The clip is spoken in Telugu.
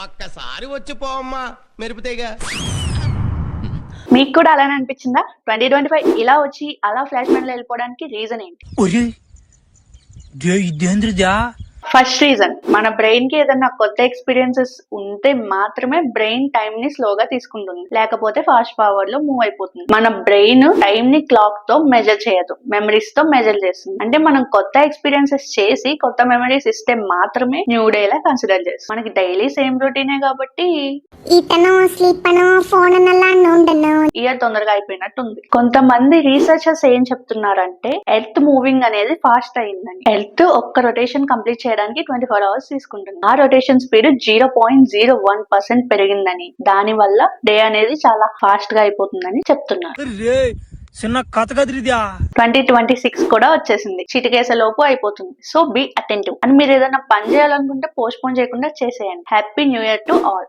ఒక్కసారి వచ్చి పోమ్మా మెరుపుతేగా. మీకు కూడా అలానే అనిపించిందా? 2025 ఇలా వచ్చి అలా ఫ్లాష్ మ్యాన్ లో వెళ్ళిపోవడానికి రీజన్ ఏంటి? ఫస్ట్ రీజన్, మన బ్రెయిన్ కి ఏదైనా కొత్త ఎక్స్పీరియన్సెస్ ఉంటే మాత్రమే బ్రెయిన్ టైం ని స్లోగా తీసుకుంటుంది, లేకపోతే ఫాస్ట్ ఫార్వర్డ్ లో మూవ్ అయిపోతుంది. మన బ్రెయిన్ టైం ని క్లాక్ తో మెజర్ చేయదు, మెమరీస్ తో మెజర్ చేస్తుంది. అంటే మనం కొత్త ఎక్స్పీరియన్సెస్ చేసి కొత్త మెమరీస్ ఇస్తే మాత్రమే న్యూ డే లా కన్సిడర్ చేస్తాం. మనకి డైలీ సేమ్ రొటీనే కాబట్టి ఇయర్ తొందరగా అయిపోయినట్టు ఉంది. కొంతమంది రీసెర్చర్స్ ఏం చెప్తున్నారంటే ఎర్త్ మూవింగ్ అనేది ఫాస్ట్ అయిందని. ఎర్త్ ఒక్క రొటేషన్ కంప్లీట్ చేయడానికి 24 అవర్స్ తీసుకుంటుంది. ఆ రొటేషన్ స్పీడ్ 0.01% పెరిగిందని, దాని వల్ల డే అనేది చాలా ఫాస్ట్ గా అయిపోతుందని చెప్తున్నారు. 2026 కూడా వచ్చేసింది, చిటికేసే లోపు అయిపోతుంది. So be attentive. అని మీరు ఏదైనా పని చేయాలనుకుంటే పోస్ట్ పోన్ చేయకుండా చేసేయండి. Happy new year to all.